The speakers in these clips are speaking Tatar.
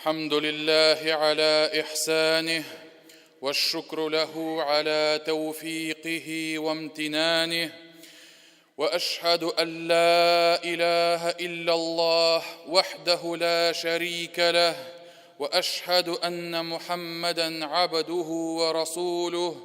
الحمد لله على إحسانه والشكر له على توفيقه وامتنانه وأشهد أن لا إله إلا الله وحده لا شريك له وأشهد أن محمدًا عبده ورسوله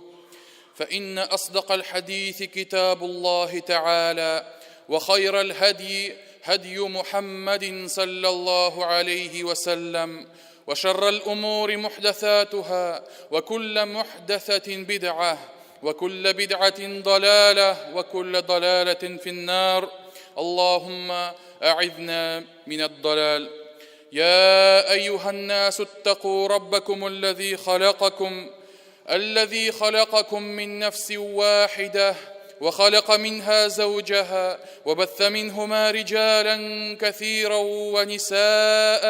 فإن أصدق الحديث كتاب الله تعالى وخير الهدي هدي محمد صلى الله عليه وسلم وشر الأمور محدثاتها وكل محدثة بدعة وكل بدعة ضلالة وكل ضلالة في النار اللهم أعذنا من الضلال يا أيها الناس اتقوا ربكم الذي خلقكم من نفس واحدة وخلق منها زوجها وبث منهما رجالا كثيرا ونساء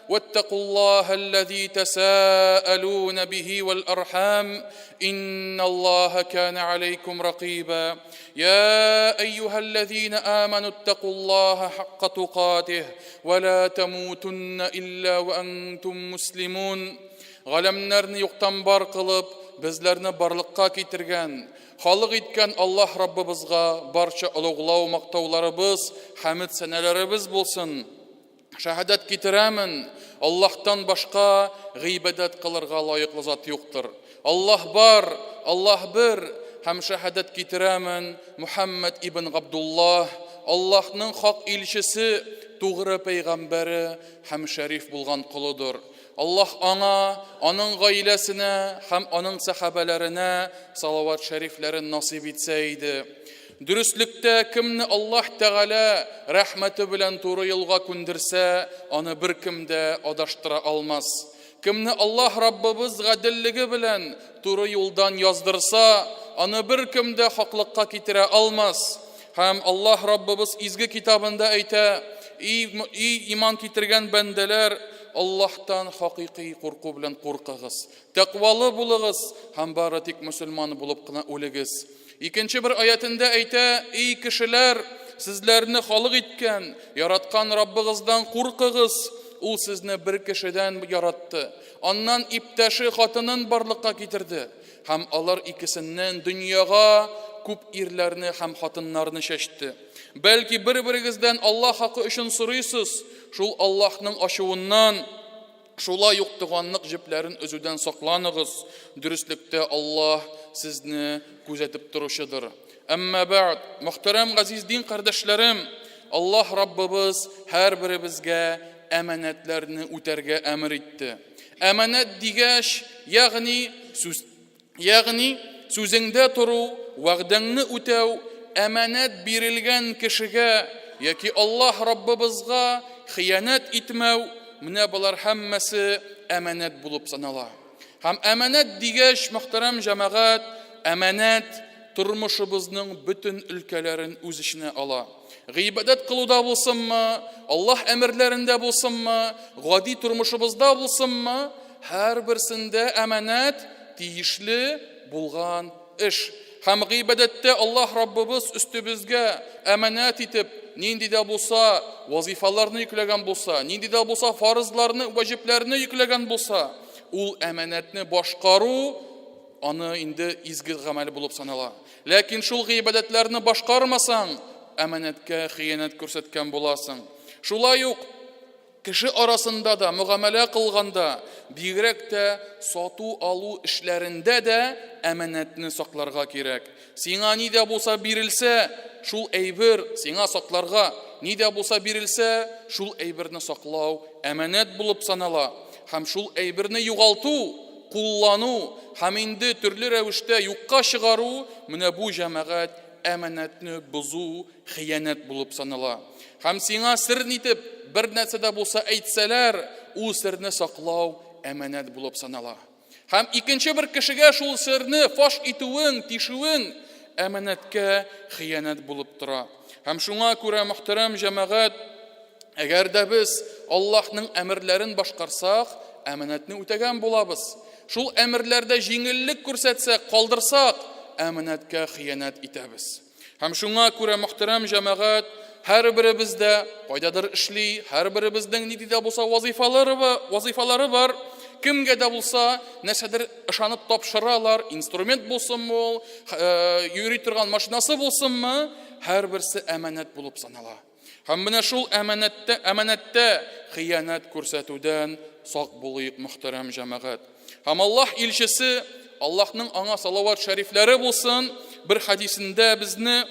واتقوا الله الذي تساءلون به والأرحام إن الله كان عليكم رقيبا يا أيها الذين آمنوا اتقوا الله حق تقاته ولا تموتن إلا وأنتم مسلمون غلمنرني يقتنبار قلب bizlerni barlıkka getirgen, халық etken Allah Rabbimizga barça ulug'lov maqtovlarimiz, hamd sanalarimiz bo'lsin. Shahadat getiremin, Allah'tan başka gıybedet kılırga layıklı zat yoktur. Allah bar, Allah bir, hem shahadat getiremin Muhammed ibn Abdullah, Allah'ın hak ilçisi, doğru peygamberi, hem şerif bulgan kuludur. Allah ana, onun gailesine, hem onun sahabelerine salavat şeriflerin nasip etseydi. Dürüstlükte kimni Allah Teala rahmeti bilen doğru yolga kundirse, onu bir kimde adaştıra almaz. Kimni Allah Rabbimiz gadilligi bilen doğru yoldan yazdırsa, onu bir kimde haklıkka getire almaz. Hem Allah Rabbimiz izgi kitabında ayta, ey iman getirgen bendeler, Allah'tan hakiki korku bilen korkağız. Takvalı bulağız. Hem baratik Müslümanı bulup kına ölüğüz. İkinci bir ayetinde ayta, ey kişiler, sizlerini halık etken, yaratkan Rabbinizden korkağız. O sizni bir kişiden yarattı. Ondan iptaşı hatının barlıkka getirdi. Hem alar ikisinden dünyaya küp irlerini hem hatınlarını şeşti. Belki bir-birinizden Allah hakkı için soruyorsunuz. Şul Allah'ın aşığından, şula yoktuğanlık jiplerin özüden saklanığız. Dürüstlükte Allah sizni gözetip duruşudur. Amma ba'd, muhterem aziz din kardeşlerim, Allah Rabbimiz her birimizge emanetlerini üterge emir etti. Emanet digeş, yani sözünde turu, va'dını ütev, emanet birilgen kişige, yaki Allah Rabbimizga hıyanet etmev, mine bular hemmesi emanet bulup sanala. Hem emanet digeş muhterem cemaat, emanet turmuşumuzun bütün ülkelerin öz içine ala. Gıybedet kılıda bulsun mu, Allah emirlerinde bulsun mu, gadi turmuşumuzda bulsun mu, her birisinde emanet tiyişli bulgan iş. Hem gıybedette Allah Rabbimiz üstümüzge emanet etip, nindi de bulsa vazifalarını yüklegen bulsa, nindi de bulsa farzlarını, vaciplerini yüklegen bulsa, ul emanetini başkaru, onu indi izgi gamali bulup sanala. Lakin şul gıybedetlerini başkarmasan, emanetke hıyanet körsetken bulasın. Şula yok, kişi arasında da, muamele kılganda, bigrek de satu alu işlerinde de emanetini saklarga gerek. Sina ni de bulsa birilse, şul eybir sina saklarga, ni de bulsa birilse, şul eybirini saklav, emanet bulup sanala. Hem şul eybirini yugaltu, kullanu, hem indi türlü revişte yukka çıgaru, mine bu cemaat emanetini buzu, hıyanet bulup sanala. Hem sina sır nitip, bir nesede bulsa eytseler, o sırrını saklav, emanet bulup sanala. Hem ikinci bir kişiye şul sırrını faş ituğun, tişuğun, emanetke hıyanet bulup tura. Hem şuna göre muhterem cemaat, eğer de biz Allah'ın emirlerini başkarsak, emanetini ötegen bulabız. Şul emirlerde jingillik kürsetsek, kaldırsak, emanetke hıyanet itemiz. Hem şuna göre muhterem cemaat, һәрберебездә кайдадыр эшли, һәрберебезнең нидә дә булса вазифалары бар. Кемгә дә булса нәрсәдер ышанып тапшыралар, инструмент булсынмы ул, йөри торган машинасы булсынмы, һәрберсе әманәт булып санала. Һәм менә шул әманәттә хыянат күрсәтүдән сак булыйк, мөхтәрәм җәмәгать. Һәм Аллаһ илчесе, Аллаһның аңа салават шәрифләре булсын, бер хадисендә безне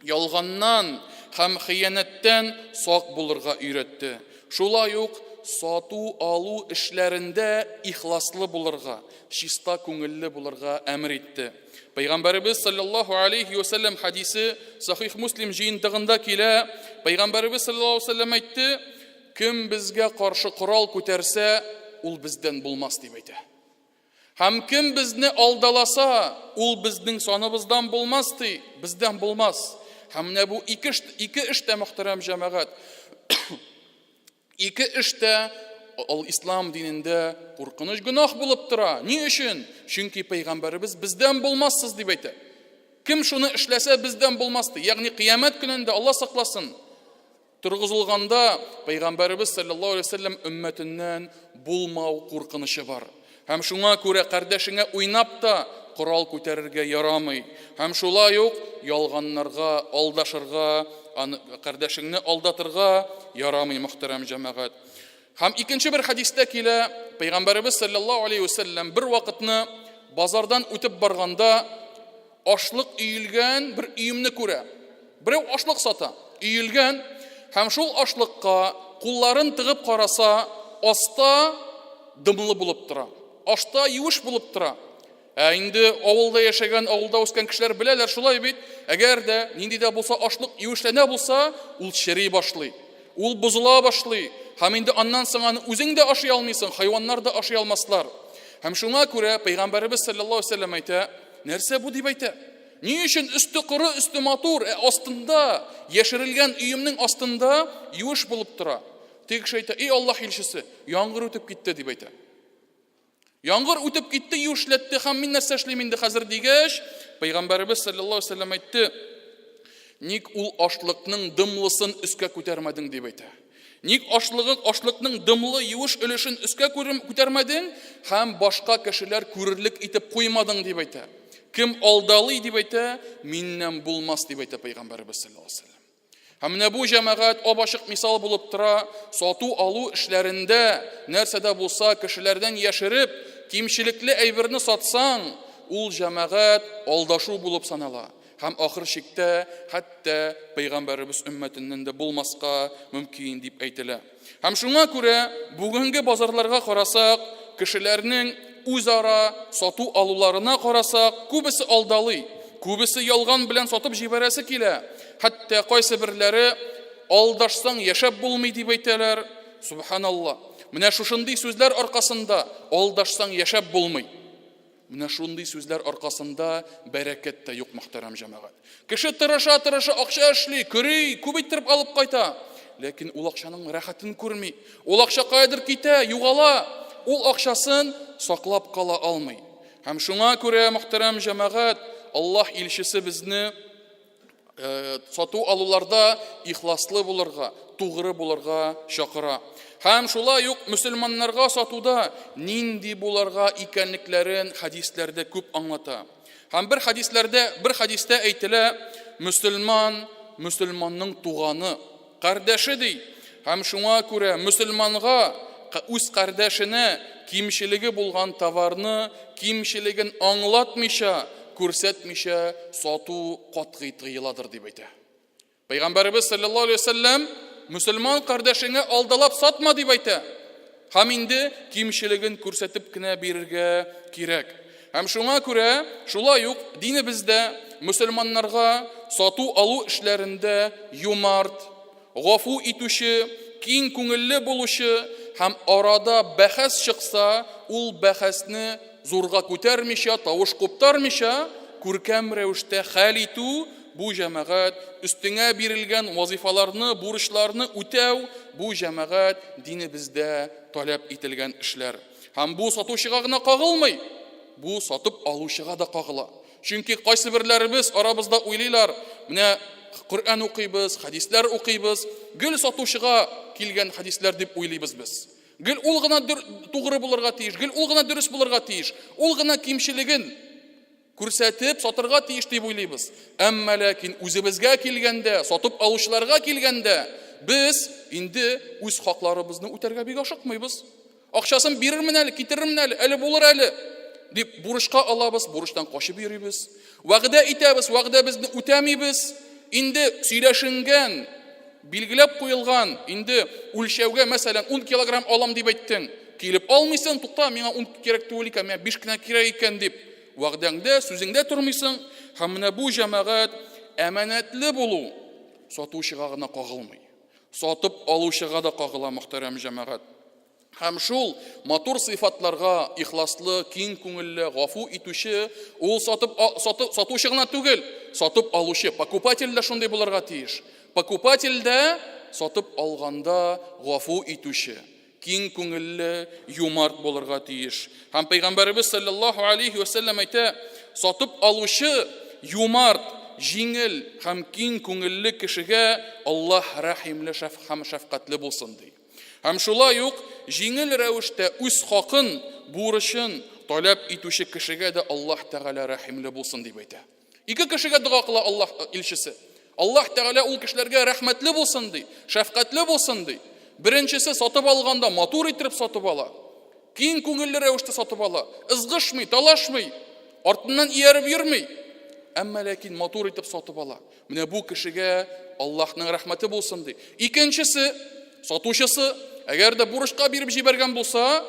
ялганнан һәм хыянаттан сак булырга өйрәтте. Шулай ук сату алу эшләрендә ихласлы булырга, чиста күңелле булырга әмер итте. Пәйгамбәрбез саллаллаһу алейхи ва саллям хадисе Сахих Муслим җыентыгында килә. Пәйгамбәрбез саллаллаһу алейхи ва саллям әйтте: "Кем безгә каршы корал күтәрсә, ул бездән булмас" дип әйтә. Һәм кем безне алдаласа, ул безнең саныбыздан булмас ди, бездән булмас. Һәм менә бу ике эштә, мөхтәрәм җәмәгать, ике эштә ислам динендә куркыныч гөнаһ булып тора. Ни өчен? Чөнки пәйгамбәрбез бездән булмассыз дип әйтә. Кем шуны эшләсә, бездән булмас ди. Ягъни кыямәт көнендә Алла сакласын. Торгызылганда пәйгамбәрбез саллаллаһу алейхи ва саллям өммәтеннән булмау куркынышы бар. Һәм шуңа күрә кардәшеңә уйнап та корал күтәрергә ярамый. Һәм шулай ук ялганнарга, алдашырга, кардәшеңне алдатырга ярамый, мөхтәрәм җәмәгать. Һәм икенче бер хадистә килә, пәйгамбәрбез саллаллаһу алейхи ва саллям бер вакытны базардан үтеп барганда ашлык өелгән бер өемне күрә. Берәү ашлык сата, өелгән, һәм шул ашлыкка кулларын тыгып караса, аста дымлы булып тора. Ашта юеш булып тора. Инде авылда яшәгән, авылда үскән кешеләр беләләр, шулай бит. Әгәр дә нинди дә булса ашлык юешләнә булса, ул чери башлый. Ул бузыла башлый. Һәм инде аннан соң аны үзең дә ашый алмыйсың, хайваннар да ашый алмаслар. Һәм шуңа күрә пәйгамбәрбез саллаллаһу алейхи ва саллям әйтә: "Нәрсә бу?" дип әйтә. Ни өчен өсте коры, өсте матур, астында яшерелгән өемнең астында юеш булып тора. Теге кеше әйтә: "Эй Аллаһ илчесе, яңгыр үтеп китте" дип әйтә. Яңгыр үтеп китте, юешләтте, һәм мин нәрсә эшлим инде хәзер дигәч, пәйгамбәрбез саллаллаһу алейхи ва саллям әйтте: "Ник ул ашлыкның дымлысын өскә күтәрмәдең" дип әйтә. Ник ашлыкның дымлы юеш өлешен өскә күтәрмәдең һәм башка кешеләр күрерлек итеп куймадың дип әйтә. Кем алдалый дип әйтә, миннән булмас дип әйтә пәйгамбәрбез саллаллаһу алейхи ва саллям. Һәм менә бу җәмәгать абашык мисал булып тора, сату алу эшләрендә нәрсәдә булса кешеләрдән яшереп, кимчелекле әйберне сатсаң, ул җәмәгать алдашу булып санала. Һәм ахыр чиктә хәтта пәйгамбәрбез өммәтеннән дә булмаска мөмкин дип әйтелә. Һәм шуңа күрә бүгенге базарларга карасак, кешеләрнең үзара сату алуларына карасак, күбесе алдалый, күбесе ялган белән сатып җибәрәсе килә. Хәтта кайсы берләре алдашсаң яшәп булмый дип әйтәләр. Субханаллаһ. Менә шушындый сүзләр аркасында алдашсаң яшәп булмый. Менә шундый сүзләр аркасында бәрәкәт тә юк, мөхтәрәм җәмәгать. Кеше тырыша акча эшли, көрей, күп иттереп алып кайта. Ләкин ул акчаның рәхәтен күрми. Ул акча кайдыр китә, югала. Ул акчасын саклап кала алмый. Һәм шуңа күрә, мөхтәрәм җәмәгать, Аллаһ илчесе безне сату алуларда ихласлы булырга, тугры булырга чакыра. Һәм шулай ук мөселманнарга сатуда нинди буларга икәнлекләрен хадисләрдә күп аңлата. Һәм бер хадистә әйтелә, мөселманның туганы, кардәше ди. Һәм шуңа күрә мөселманга үз кардәшенә кимчелеге булган товарны, кимчелеген аңлатмыйча, күрсәтмичә сату катгый тыйыладыр дип әйтә. Пәйгамбәрбез саллаллаһу алейхи ва саллям мөселман кардәшеңә алдалап сатма дип әйтә. Һәм инде кимчелеген күрсәтеп кенә бирергә кирәк. Һәм шуңа күрә шулай ук динебездә мөселманнарга сату алу эшләрендә юмарт, гафу итүче, киң күңелле булучы һәм арада бәхәс чыкса, ул бәхәсне зурга күтәрмичә, тавыш куптармичә, күркәм рәвештә хәл итү, бу җәмәгать өстеңә бирелгән вазифаларны, бурычларны үтәү, бу җәмәгать динебездә таләп ителгән эшләр. Һәм бу сатучыга гына кагылмый, бу сатып алучыга да кагыла. Чөнки кайсы берләребез арабызда уйлыйлар, менә Коръән укыйбыз, хадисләр укыйбыз, гел сатучыга килгән хадисләр дип уйлыйбыз без. Гел ул гына тугры булырга тиеш, гел ул гына дөрес булырга тиеш, ул гына кимчелеген күрсәтеп сатырга тиеш дип уйлыйбыз. Әмма ләкин үзебезгә килгәндә, сатып алучыларга килгәндә, без инде үз хакларыбызны үтәргә бик ашыкмыйбыз. Акчасын бирермен әле, китерермен әле, әле булыр әле дип бурычка алабыз, бурычтан качып йөрибез. Вәгъдә итәбез, вәгъдәбезне үтәмибез. Инде сөйләшенгән, билгеләп куелган, инде үлчәүгә, мәсәлән, 10 килограмм алам дип әйттең. Килеп алмыйсың, тукта, миңа 10 кирәк түгел икән, миңа 5 кенә кирәк икән дип. Вәгъдәңдә, сүзеңдә тормыйсың. Һәм менә бу җәмәгать әманәтле булу сатучыга гына кагылмый. Сатып алучыга да кагыла, мөхтәрәм җәмәгать. Һәм шул матур сыйфатларга ихласлы, киң күңелле, гафу итүче, ул сатучы гына түгел, сатып алучы, покупатель дә шундый булырга тиеш. Покупатель дә сатып алганда гафу итүче, киң күңелле, юмарт булырга тиеш. Һәм Пәйгамбәрбез саллаллаһу алейхи ва саллям әйтә, сатып алучы, юмарт, җиңел һәм киң күңелле кешегә Аллаһ рәхимле һәм шәфкатьле булсын ди. Һәм шулай ук җиңел рәвештә үз хакын, бурычын таләп итүче кешегә дә Аллаһ Тәгалә рәхимле булсын дип әйтә. Ике кешегә дуа кыла Аллаһ илчесе. Аллаһ Тәгалә ул кешеләргә рәхмәтле булсын ди, шәфкатьле булсын ди. Беренчесе сатып алганда матур итеп сатып ала. Киң күңелле рәвештә сатып ала. Ызгышмый, талашмый, артыннан ияреп йөрмий. Әмма ләкин матур итеп сатып ала. Менә бу кешегә Аллаһның рәхмәте булсын ди. Икенчесе, сатучысы, әгәр дә бурычка биреп җибәргән булса,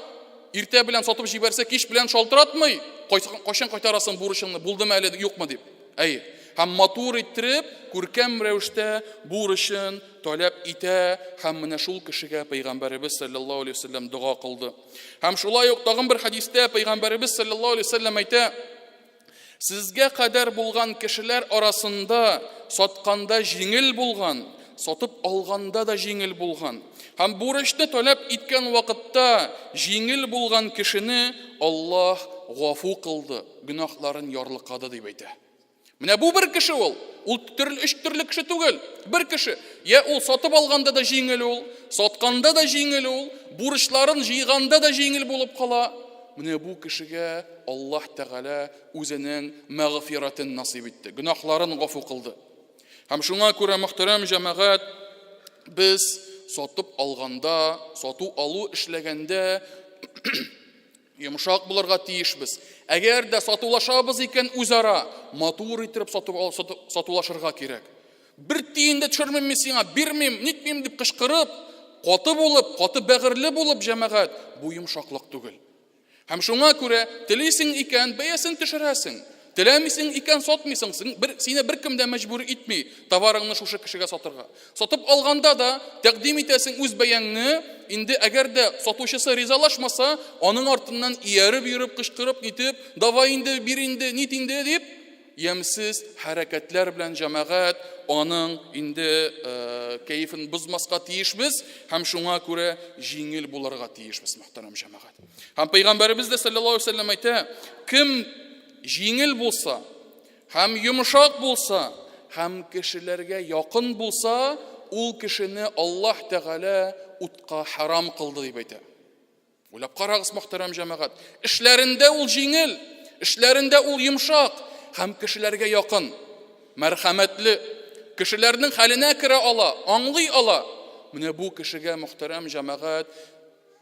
иртә белән сатып җибәрсә, кич белән шалтыратмый, кайчан кайтарасың бурычыңны, булдымы әле, юкмы дип. Әй, һәм матур иттереп, күркәм рәвештә бурычын таләп итә, һәм менә шул кешегә Пәйгамбәрбез саллаллаһу алейхи ва саллям дуа кылды. Һәм шулай ук тагын бер хадистә Пәйгамбәрбез саллаллаһу алейхи ва саллям әйтә: "Сезгә кадәр булган кешеләр арасында сатканда җиңел булган, сатып алганда да җиңел булган. Һәм бурычны таләп иткән вакытта җиңел булган кешене Аллаһ гафу кылды, гөнаһларын ярлыкады" дип әйтә. Менә бу бер кеше ул. Ул үч төрле кеше түгел. Бер кеше. Я ул сатып алганда да җиңел ул, сатканда да җиңел ул, бурычларын җыйганда да җиңел булып кала. Менә бу кешегә Аллаһ Тәгалә үзенең мәгъфиратын насыйп итте, гөнаһларын гафу кылды. Һәм шуңа күрә, мөхтәрәм җәмәгать, без сатып алганда, сату алу эшләгәндә йомшак булырга тиешбез. Әгәр дә сатулашабыз икән үзара, матур итеп сатулашырга кирәк. Бер тиен дә төшермим мин сиңа, бирмим, нитмим дип кычкырып, каты булып, каты бәгырьле булып җәмәгать, бу йомшаклык түгел. Һәм шуңа күрә, телисең икән, бәясен төшерәсең. Теләмисең икән сатмыйсың, сине беркем дә мәҗбүр итми товарыңны шушы кешегә сатырга. Сатып алганда да тәкъдим итәсең үз бәяңне, инде әгәр дә сатучысы ризалашмаса, аның артыннан ияреп йөреп, кычкырып нитеп, "Давай инде, бир инде, нит инде" дип, ямсыз хәрәкәтләр белән җәмәгать аның инде кәефен бозмаска тиешбез, һәм шуңа күрә җиңел булырга тиешбез, мөхтәрәм җәмәгать. Һәм Пәйгамбәрбез дә саллаллаһу алейхи ва саллям әйтә, кем җиңел булса, һәм йомшак булса, һәм кешеләргә якын булса, ул кешене Аллаһ Тәгалә утка харам кылды дип әйтә. Уйлап карагыз, мөхтәрәм җәмәгать. Эшләрендә ул җиңел, эшләрендә ул йомшак, һәм кешеләргә якын, мәрхәмәтле, кешеләрнең хәленә керә ала, аңлый ала. Менә бу кешегә, мөхтәрәм җәмәгать,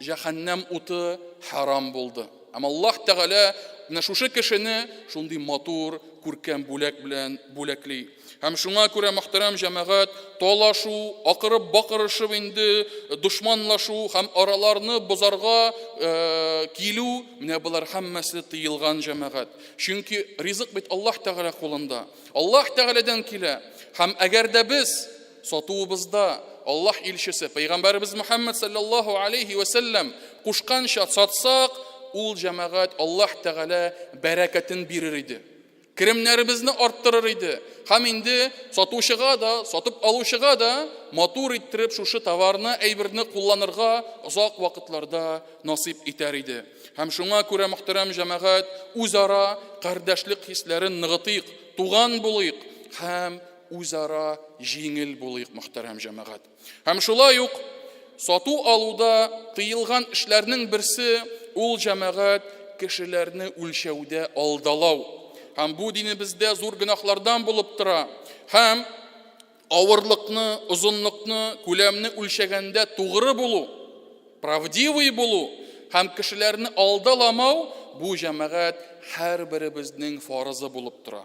җәһәннәм уты харам булды. Әмма Аллаһ Тәгалә менә шушы кешене шундый матур, күркәм бүләк белән бүләкли. Һәм шуңа күрә, мөхтәрәм җәмәгать, талашу, акырып бакырышып инде душманлашу һәм араларны бозарга килү, менә булар һәммәсе тыелган җәмәгать. Чөнки ризык бит Аллаһ Тәгалә кулында. Аллаһ Тәгаләдән килә. Һәм әгәр дә без сатуыбызда Аллаһ илчесе Пәйгамбәрбез Мөхәммәд саллаллаһу алейхи ва саллям кушканча сатсак, ул җәмәгать Аллаһ Тәгалә бәрәкәтен бирер иде. Керемнәребезне арттырыр иде. Һәм инде сатучыга да, сатып алучыга да матур иттереп шушы товарны, әйберне кулланырга озак вакытларда насыйп итәр иде. Һәм шуңа күрә, мөхтәрәм җәмәгать, үзара кардәшлек хисләрен ныгытыйк, туган булыйк һәм үзара җиңел булыйк, мөхтәрәм җәмәгать. Һәм шулай ук сату алуда тыелган эшләрнең берсе ул җәмәгать кешеләрне үлчәүдә алдалау. Һәм бу динебездә зур гөнаһлардан булып тора. Һәм авырлыкны, озынлыкны, күләмне үлчәгәндә тугры булу, правдивый булу һәм кешеләрне алдаламау бу җәмәгать һәрберебезнең фарызы булып тора.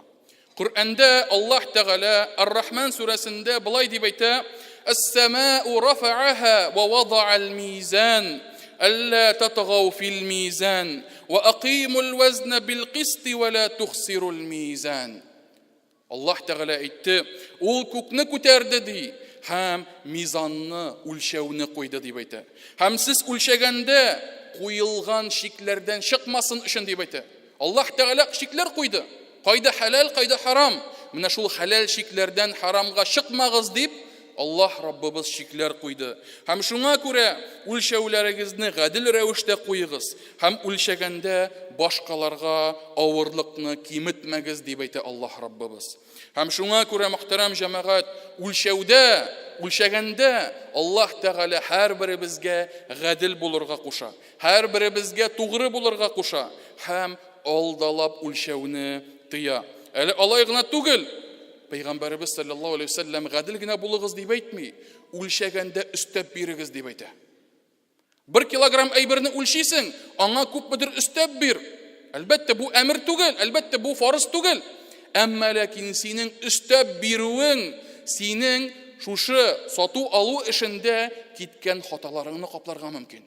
Коръәндә Аллаһ Тәгалә Ар-Рахман сүрәсендә булай дип әйтә: "Әс-самаъу рафа'аха ва вадa'ал мизан, алла татгау фил мизан, ва aqimul вазна бил қисти ва ла тухсирул мизан." Аллаһ Тәгалә әйтте, ул күкне күтәрде ди, һәм мизанны, үлчәүне куйды дип әйтә. Һәм сез үлчәгәндә куелган шикләрдән чыкмасын өчен дип әйтә. Аллаһ Тәгалә шикләр куйды. Кайда халал, кайда харам. Менә шул халал шикләрдән харамга чыкмагыз дип Аллаһ Раббыбыз шикләр куйды. Һәм шуңа күрә үлчәүләрегезне гадел рәвештә куегыз. Һәм үлчәгәндә башкаларга авырлыкны киметмәгез дип әйтә Аллаһ Раббыбыз. Һәм шуңа күрә мөхтәрәм җәмәгать, үлчәгәндә Аллаһ Тәгалә һәрберебезгә гадел булырга куша. Һәрберебезгә тугры булырга куша. Һәм алдалап үлчәүне тыя. Әле алай гына түгел. Пәйгамбәрбез саллаллаһу алейһи ва саллям гадел генә булыгыз дип әйтми, үлчәгәндә өстәп бирегез дип әйтә. 1 килограмм әйберне үлчисең, аңа күпмедер өстәп бир. Әлбәттә бу әмер түгел, әлбәттә бу фарыз түгел. Әмма ләкин синең өстәп бирүең синең шушы сату алу эшендә киткән хаталарыңны капларга мөмкин.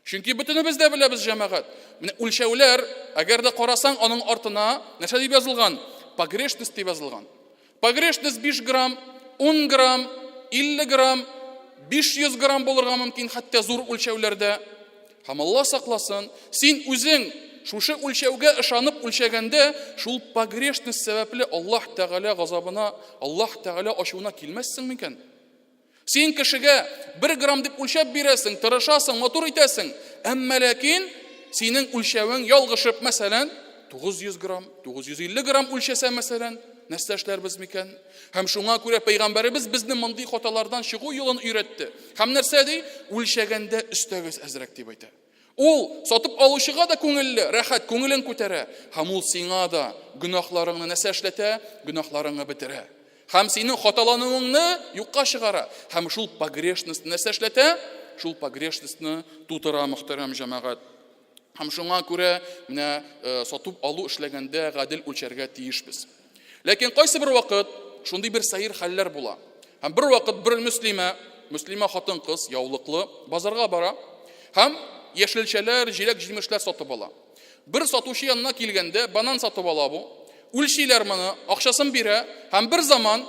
Чөнки бөтенебез дә беләбез җәмәгать. Менә үлчәүләр, әгәр дә карасаң, аның артына нәрсә дип язылган? Погрешность дип язылган. Погрешность 5 грамм, 10 грамм, 50 грамм, 500 грамм булырга мөмкин, хәтта зур үлчәүләрдә. Һәм Алла сакласын, син үзең шушы үлчәүгә ышанып үлчәгәндә, шул погрешность сәбәпле Аллаһ Тәгалә газабына, Аллаһ Тәгалә ачуына килмәссең микән? Син кешегә 1 грамм дип үлчәп бирәсең, тырышасың, матур итәсең. Әмма ләкин синең үлчәвең ялгышып, мәсәлән, 900 грамм, 950 грамм үлчәсә, мәсәлән, нәрсә эшләрбез микән? Һәм шуңа күрә пәйгамбәребез безне мондый хаталардан чыгу юлын өйрәтте. Һәм нәрсә ди? Үлчәгәндә өстәгез әзрәк дип әйтә. Ул сатып алучыга да күңелле, рәхәт, күңелен күтәрә. Һәм ул сиңа да гөнаһларыңны нәрсә эшләтә? Гөнаһларыңны бетерә. Һәм синең хаталануыңны юкка чыгара. Һәм шул погрешность нәрсә эшләтә? Шул погрешностьны тутыра, мөхтәрәм җәмәгать. Һәм шуңа күрә менә сатып алу эшләгәндә гадел үлчәргә тиешбез. Ләкин кайсы бер вакыт шундый бер сәер хәлләр була. Һәм бер вакыт бер мөслимә хатын-кыз яулыклы базарга бара. Һәм яшелчәләр, җиләк-җимешләр сатып ала. Бер сатучы янына килгәндә, банан сатып ала бу. Үлчиләр моны, акчасын бирә. Һәм бер заман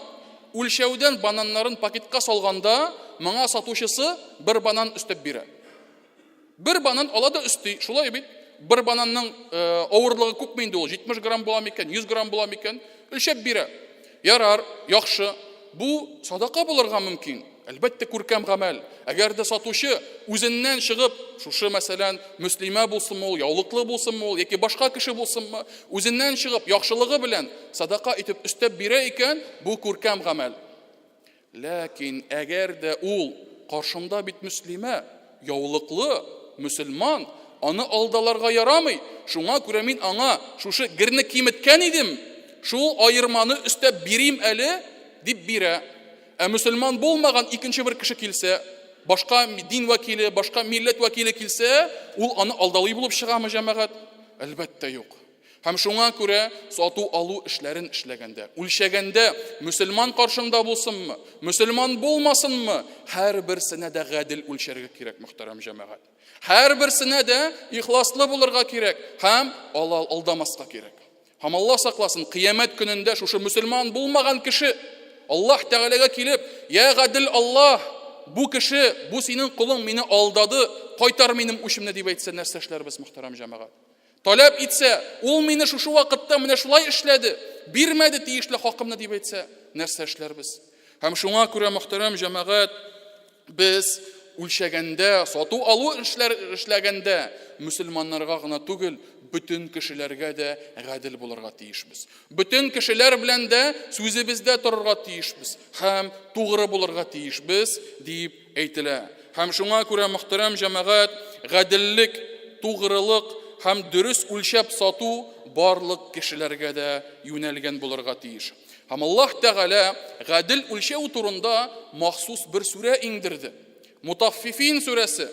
үлчәүдән бананнарын пакетка салганда, моңа сатучысы бер банан өстәп бирә. Бер банан ала да өсти, шулай бит. Бер бананның авырлыгы күпме инде ул? 70 грамм була микән, 100 грамм була микән? Үлчәп бирә. Ярар, яхшы. Бу садака булырга мөмкин. Әлбәттә күркәм гамәл. Әгәр дә сатучы үзеннән чыгып, шушы мәсәлән, мөслимә булсынмы ул, яулыклы булсынмы ул, яки башка кеше булсынмы, үзеннән чыгып, яхшылыгы белән садака итеп өстәп бирә икән, бу күркәм гамәл. Ләкин әгәр дә ул каршымда бит мөслимә, яулыклы, мөселман, аны алдаларга ярамый. Шуңа күрә мин аңа шушы герне киметкән идем. Шул айырманы өстәп бирим әле дип бирә. Ә мөселман булмаган икенче бер кеше килсә, башка дин вәкиле, башка милләт вәкиле килсә, ул аны алдалый булып чыгамы җәмәгать? Әлбәттә юк. Һәм шуңа күрә сату алу эшләрен эшләгәндә, үлчәгәндә мөселман каршында булсынмы, мөселман булмасынмы, һәрберсенә дә гадел үлчәргә кирәк, мөхтәрәм җәмәгать. Һәрберсенә дә ихласлы булырга кирәк һәм алдамаска кирәк. Һәм Алла сакласын, кыямәт көнендә шушы мөселман булмаган кеше Аллаһ Тәгаләгә килеп, "Я гадел Аллаһ, бу кеше, бу синең кулың мине алдады, кайтар минем үчемне" дип әйтсә, нәрсә эшләрбез, мөхтәрәм җәмәгать? Таләп итсә, ул мине шушы вакытта менә шулай эшләде, бирмәде тиешле хакымны дип әйтсә, нәрсә эшләрбез? Һәм шуңа күрә, мөхтәрәм җәмәгать, без үлчәгәндә, сату алу эшләгәндә мөселманнарга гына түгел, бүтін кешеләргә дә гадел булырга тиешбез. Бүтін кешеләр белән дә сүзебездә торырга тиешбез һәм тугры булырга тиешбез дип әйтелә. Һәм шуңа күрә мөхтәрәм җәмәгать, гаделлек, тугрылык һәм дөрес үлчәп сату барлык кешеләргә дә юнәлгән булырга тиеш. Һәм Аллаһ Тәгалә гадел үлчәү турында махсус бер сүрә иңдерде. Мутаффифин сүрәсе.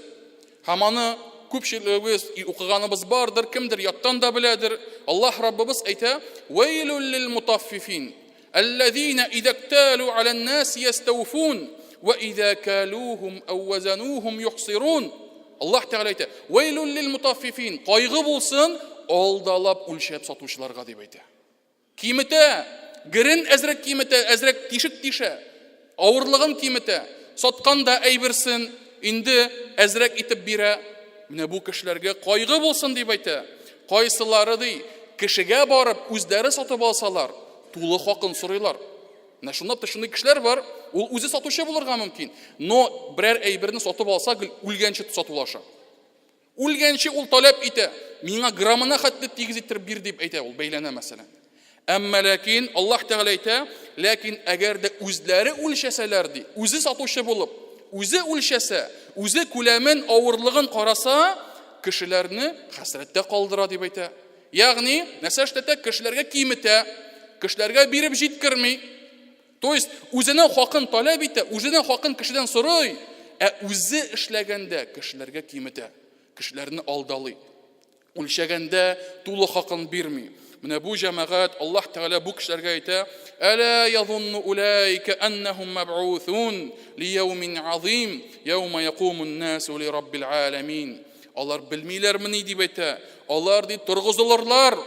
Һәм аны күпчелегебез укыганыбыз бардыр, кемдер яттан да беләдер. Аллаһ Раббыбыз әйтә: "Вайлул лил мутаффифин, аллазина иза кталу алан нас ястауфун, ва иза калуһум ау вазануһум юхсирун." Аллаһ Тәгалә әйтә: "Вайлул лил мутаффифин", кайгы булсын алдалап үлчәп сатучыларга дип әйтә. Киметә, герен әзрәк киметә, әзрәк тишек тишә, авырлыгын киметә, сатканда әйберсен инде әзрәк итеп бирә. Менә бу кешеләргә кайгы булсын дип әйтә. Кайсылары ди, кешегә барып үзләре сатып алсалар, тулы хакын сорыйлар. Менә шундый кешеләр бар, ул үзе сатучы булырга мөмкин, но берәр әйберне сатып алса, үлгәнче сатулаша. Үлгәнче ул таләп итә, миңа грамына хәтле тигез иттереп бир дип әйтә, ул бәйләнә мәсәлән. Әмма ләкин Аллаһ Тәгалә әйтә, ләкин әгәр дә үзләре үлчәсәләр ди, үзе сатучы булып, үзе үлчәсә, үзе күләмен, авырлыгын караса, кешеләрне хәсрәттә калдыра дип әйтә. Ягъни, нәрсә эшләтә? Кешеләргә киметә, кешеләргә биреп җиткерми. То есть, үзенең хакын таләп итә, үзенең хакын кешедән сорый, үзе эшләгәндә кешеләргә киметә, кешеләрне алдалый. Үлчәгәндә тулы хакын бирми. Менә бу җәмәгать Аллаһ Тәгалә бу кешеләргә әйтә: "Әла язунну улайка аннахум маб'уthun ли яумин азим, яума якумун насу ли раббил аламин." Алар белмиләрмени дип әйтә. Алар ди торгызылырлар.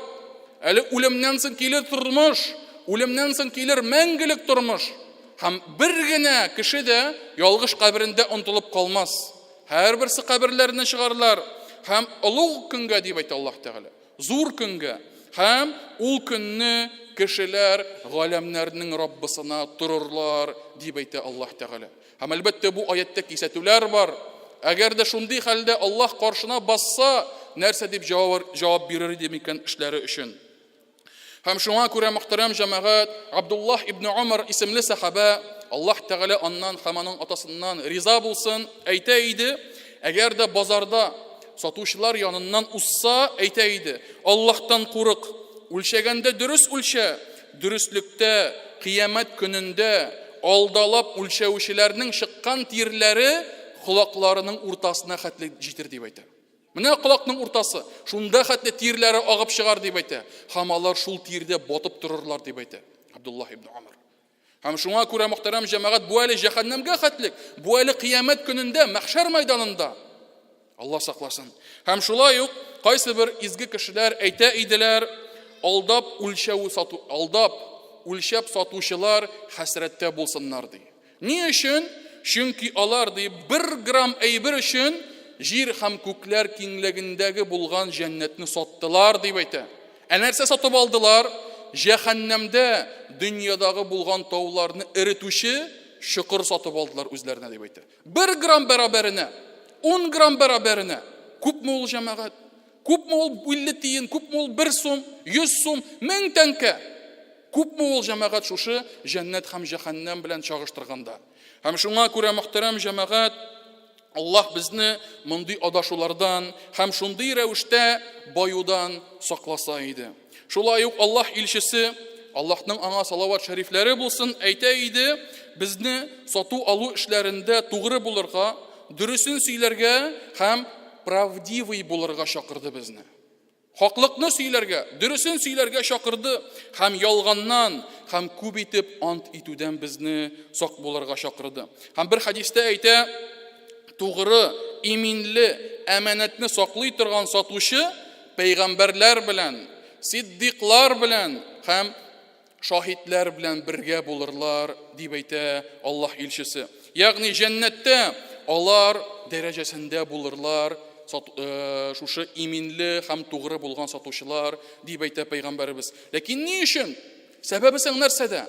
Әле үлемнән соң килер тормыш, үлемнән соң килер мәңгелек тормыш. Һәм бер генә кеше дә ялгыш каберендә онтылып калмас. Һәрберсе каберләренә чыгарлар. Һәм олуг көнгә дип әйтә Аллаһ Тәгалә. Зур көнгә. Һәм ул көнне кешеләр галәмнәрнең Раббысына торырлар дип әйтә Аллаһ Тәгалә. Һәм әлбәттә бу аятта кисәтүләр бар. Әгәр дә шундый хәлдә Аллаһ каршына басса, нәрсә дип җавап бирер иде микән эшләре өчен? Һәм шуңа күрә мөхтәрәм җәмәгать, Абдуллаһ ибн Умар исемле сахаба, Аллаһ Тәгалә аннан һәм аның атасыннан риза булсын, әйтә иде, әгәр дә базарда сатучылар яныннан усса, әйтә иде: "Аллаһтан курык, үлчәгәндә дөрес үлчә, дөреслектә, кыямәт көнендә алдалап үлчәүчеләрнең чыккан тирләре колакларының уртасына хәтле җитер" дип әйтә. Менә колакның уртасы, шунда хәтле тирләре агып чыгар дип әйтә. Һәм алар шул тирдә батып торырлар дип әйтә Абдуллаһ ибн Умар. Һәм шуңа күрә мөхтәрәм җәмәгать, бу әле җәһәннәмгә хәтлек, бу әле кыямәт көнендә, мәхшәр мәйданында. Алла сакласын. Һәм шулай ук кайсы бер изге кешеләр әйтә иделәр, алдап үлчәп сатучылар хәсрәттә булсыннар ди. Ни өчен? Чөнки алар ди 1 грамм әйбер өчен җир һәм күкләр киңлегендәге булган җәннәтне саттылар дип әйтә. Нәрсә сатып алдылар? Җәһәннәмдә дөньядагы булган тауларны эретүче шөкер сатып алдылар үзләренә дип әйтә. 1 грамм бәрабәренә, 10 грамм бәрабәренә. Күпме ул җәмәгать? Күпме ул 50 тиен, күпме ул 1 сум, 100 сум, 1000 тәңкә? Күпме ул җәмәгать шушы җәннәт һәм җәһәннәм белән чагыштырганда? Һәм шуңа күрә мөхтәрәм җәмәгать, Аллаһ безне мондый адашулардан һәм шундый рәвештә баюдан сакласа иде. Шулай ук Аллаһ илчесе, Аллаһның аңа салават шәрифләре булсын, әйтә иде, безне сату алу эшләрендә тугры булырга, дөресен сөйләргә һәм правдивый булырга чакырды безне. Хаклыкны сөйләргә, дөресен сөйләргә чакырды һәм ялганнан һәм күп итеп ант итүдән безне сак булырга чакырды. Һәм бер хадистә әйтә, тугры, иминле, әманәтне саклый торган сатучы пәйгамбәрләр белән, сиддиклар белән һәм шаһидләр белән бергә булырлар дип әйтә Аллаһ илчесе. Ягъни җәннәттә алар дәрәҗәсендә булырлар, шушы иминле һәм тугры булган сатучылар дип әйтә пәйгамбәрбез. Ләкин ни өчен? Сәбәбе соң нәрсәдә?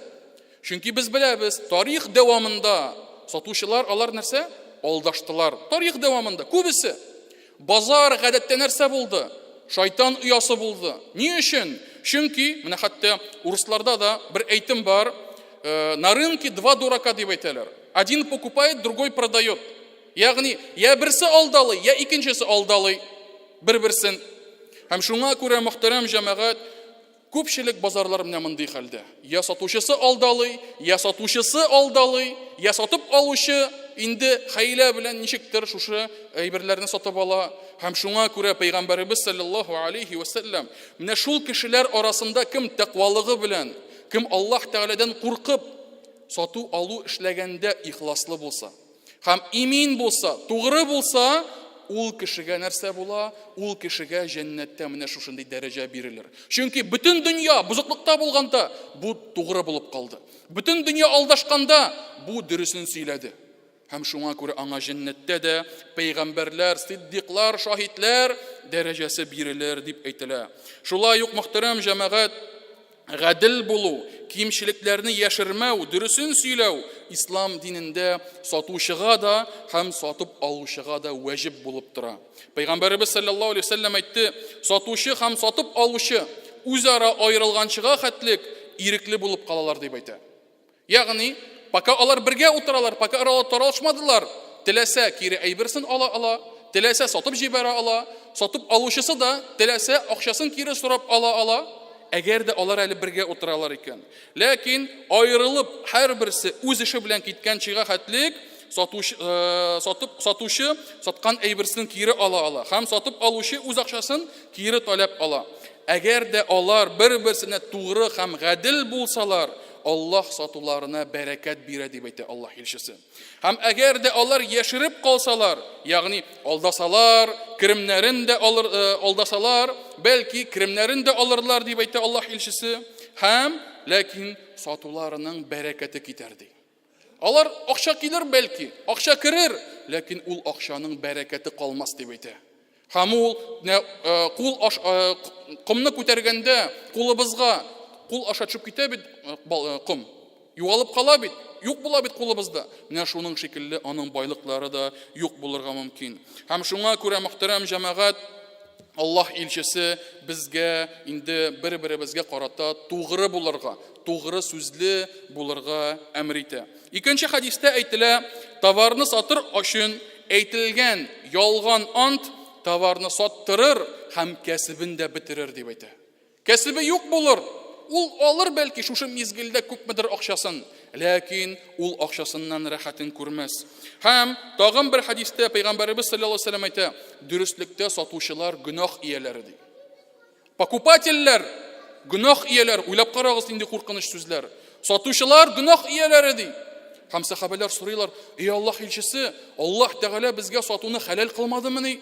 Чөнки без беләбез, тарих дәвамында сатучылар алар нәрсә? Алдаштылар. Тарих дәвамында күбесе. Базар гадәттә нәрсә булды? Шайтан оясы булды. Ни өчен? Чөнки, менә хәтта урысларда да бер әйтем бар, на рынке два дурака дип әйтәләр. Один покупает, другой продает. Ягъни, я берсе алдалый, я икенчесе алдалый. Бер-берсен. Һәм шуңа күрә мөхтәрәм җәмәгать, күпчелек базарлар менә мондый хәлдә. Я сатучысы алдалый, я сатучысы алдалый, я сатып алучы инде хәйлә белән ничектер шушы әйберләрне сатып ала. Һәм шуңа күрә Пәйгамбәрбез саллаллаһу алейхи ва саллям менә шул кешеләр арасында кем тәкъвалыгы белән, кем Аллаһ Тәгаләдән куркып сату алу эшләгәндә ихласлы булса, һәм имин булса, тугры булса, ул кешегә нәрсә була? Ул кешегә җәннәттә менә шушындый дәрәҗә бирелер. Чөнки бөтен дөнья бузыклыкта булганда бу тугры булып калды. Бөтен дөнья алдашканда бу дөресен сөйләде. Һәм шуңа күрә аңа җәннәттә дә пәйгамбәрләр, сиддиклар, шаһидләр дәрәҗәсе бирелер дип әйтелә. Шулай ук мөхтәрәм җәмәгать, гадел булу, кимчелекләрне яшермәү, дөресен сөйләү ислам динендә сатучыга да һәм сатып алучыга да ваҗиб булып тора. Пәйгамбәрбез саллаллаһу алейхи ва саллям әйтте: "Сатучы һәм сатып алучы үзара аерылганчыга хәтлек ирекле булып калалар" дип әйтә. Ягъни, пока алар бергә утыралар, пока алар таралышмадылар, теләсә кире әйберсен ала, теләсә сатып җибәрә ала, сатып алучысы да теләсә акчасын кире сорап ала. Әгәр дә алар әле бергә утыралар икән. Ләкин аерылып һәрберсе үз эше белән киткән чига хәтлек сатучы саткан әйберсен кире ала һәм сатып алучы үз акчасын кире таләп ала. Әгәр дә алар бер-берсенә тугры һәм гадел булсалар, Аллаһ сатуларына бәрәкәт бирә дип әйтә Аллаһ илчесе. Һәм әгәр дә алар яшереп калсалар, ягъни алдасалар, киремнәрен дә алдасалар, бәлки киремнәрен дә алырлар дип әйтә Аллаһ илчесе. Һәм ләкин сатуларының бәрәкәте китәр ди. Алар акча килер бәлки, акча керер, ләкин ул акчаның бәрәкәте калмас дип әйтә. Һәм ул кумны күтәргәндә кулыбызга кул аша төшеп китә бит кум. Югалып кала бит, юк була бит кулыбызда. Менә шуның шикелле аның байлыклары да юк булырга мөмкин. Һәм шуңа күрә мөхтәрәм җәмәгать, Аллаһ илчесе безгә инде бер-беребезгә карата тугры булырга, тугры сүзле булырга әмр итә. Икенче хадистә әйтелә, товарны сатыр өчен әйтелгән ялган ант товарны саттырыр һәм кәсебен дә битерер дип әйтә. Кәсебе юк булыр. Ул алыр бәлки шушы мизгелдә күпмедер акчасын, ләкин ул акчасыннан рәхәтен күрмәс. Һәм тагын бер хадистә Пәйгамбәрбез саллаллаһу алейхи ва саллям әйтә, дөреслектә сатучылар гөнаһ ияләре ди. Покупательләр гөнаһ ияләре, уйлап карагыз инде куркыныч сүзләр. Сатучылар гөнаһ ияләре ди. Һәм сахабалар сорыйлар: "Эй Аллаһ илчесе, Аллаһ Тәгалә безгә сатуны хәлал кылмадымыни?"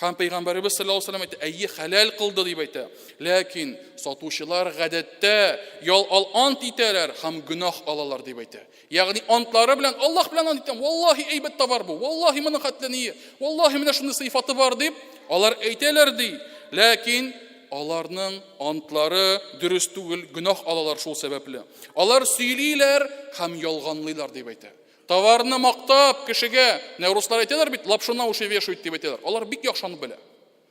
Һәм Пәйгамбәрбез саллаллаһу алейхи ва саллям әйтә, "Әйе, хәлал кылды" дип әйтә. Ләкин сатучылар гадәттә ял ант итәләр һәм гөнаһ алалар дип әйтә. Ягъни антлары белән, Аллаһ белән ант итәм, "Валлаһи әйбәт товар бу, валлаһи моның хәтле ни, валлаһи менә шундый сыйфаты бар" дип алар әйтәләр ди. Ләкин аларның антлары дөрес түгел, гөнаһ алалар шул сәбәпле. Алар сөйлиләр һәм ялганлыйлар дип әйтә. Товарны мактап кешегә, руслар әйтәләр бит, лапшына уши вешают дип әйтәләр. Алар бик яхшаны белә.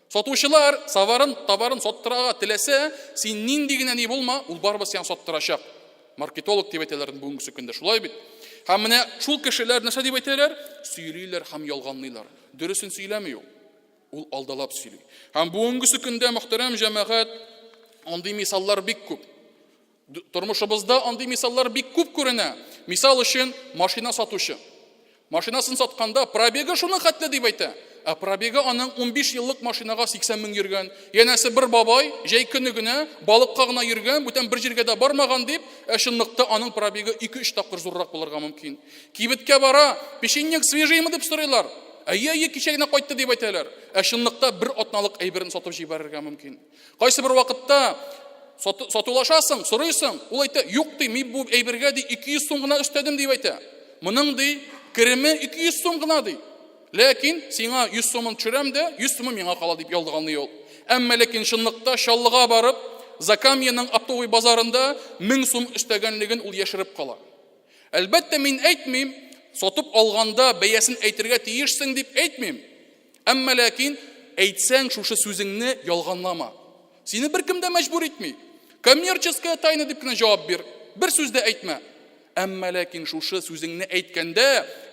Сатучылар товарын саттырага теләсә, син нинди генә ни булма, ул барыбыз сиңа саттырачак. Маркетолог дип әйтәләр бүгенге көндә, шулай бит. Һәм менә шул кешеләр нәрсә дип әйтәләр? Сөйлиләр һәм ялганлыйлар. Дөресен сөйләми ул алдалап сөйли. Һәм бүгенге көндә мөхтәрәм җәмәгать, андый мисаллар бик күп. Тормышыбызда андый мисаллар бик күп күренә. Мисал өчен, машина сатучы. Машинасын сатканда пробеги шуны хәтле дип әйтә. Пробеги аның 15 еллык машинага 80 мең йөргән. Янәсе бер бабай, җәй көне генә балыкка гына йөргән, бүтән бер җиргә дә бармаган дип, чынлыкта аның пробеги 2-3 тапкыр зуррак булырга мөмкин. Кибеткә бара, печеньек свежиймы дип сорыйлар. Әйе, кичә генә кайтты дип әйтәләр. Чынлыкта бер атналык әйберен сатып җибәрергә мөмкин. Кайсы бер вакытта сатулашасың, сорыйсың, ул әйтә, "Юк ди, мин бу әйбергә ди 200 сум гына өстәдем" дип әйтә. Моның ди киреме 200 сум гына ди. Ләкин сиңа 100 сумын төшерәм дә, 100 сумы миңа кала дип ялдыганлый ул. Әмма ләкин чынлыкта Шаллыга барып, Закамьяның оптовый базарында 1000 сум өстәгәнлеген ул яшереп кала. Әлбәттә мин әйтмим, сатып алганда бәясен әйтергә тиешсең дип әйтмим. Әмма ләкин әйтсәң шушы сүзеңне ялганлама. Сине беркем дә мәҗбүр итми. Коммерческая тайна дип кенә җавап бир. Бер сүз дә әйтмә. Әмма ләкин шушы сүзеңне әйткәндә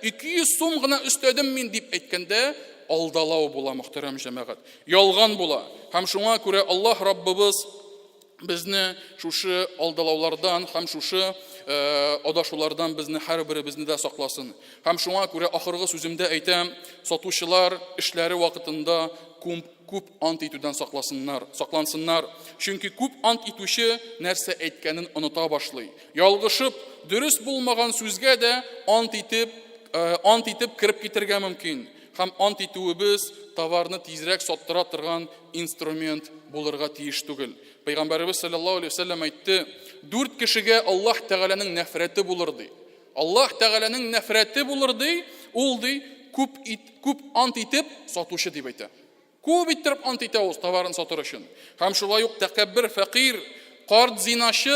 200 сум гына өстәдем мин дип әйткәндә алдалау була, мөхтәрәм җәмәгать. Ялган була. Һәм шуңа күрә Аллаһ Раббыбыз безне шушы алдалаулардан һәм шушы адашулардан безне һәрберебезне дә сакласын. Һәм шуңа күрә ахыргы сүземдә әйтәм, сатучылар эшләре вакытында күп ант итүдән саклансыннар. Чөнки күп ант итүче нәрсә әйткәнен оныта башлый. Ялгышып, дөрес булмаган сүзгә дә ант итеп кирип китергә мөмкин. Һәм ант итүебез товарны тизрәк саттыра торган инструмент булырга тиеш түгел. Пәйгамбәрбез саллаллаһу алейһи ва саллям әйтте, 4 кешегә Аллаһ Тәгаләнең нәфрәте булыр ди. Аллаһ Тәгаләнең нәфрәте булыр ди, ул ди күп ант итеп сатучы дип әйтә. Күп итеп ант итә ул товарын сатыр өчен. Һәм шулай ук тәкәббер, фәкир, карт, зинашы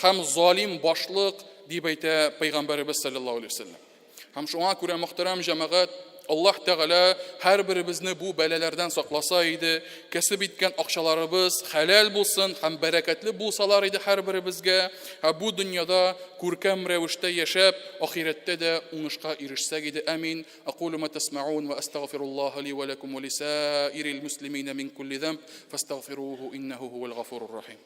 һәм залим башлык дип әйтә Пәйгамбәрбез саллаллаһу алейһи ва саллям. Һәм шуңа күрә мөхтәрәм җәмәгать, Аллаһ Тәгалә һәрберебезне бу бәләләрдән сакласа иде, кәсеп иткән акчаларыбыз хәлал булсын һәм бәрәкәтле булсалар иде һәрберебезгә, бу дөньяда күркәм рәвештә яшәп, ахирәттә дә уңышка ирешсәк иде. Амин. Aqulu ma tasma'un wa astaghfirullaha li wa lakum wa lisa'iril muslimina min kulli dhanb fastaghfiruhu innahu huwal ghafurur rahim.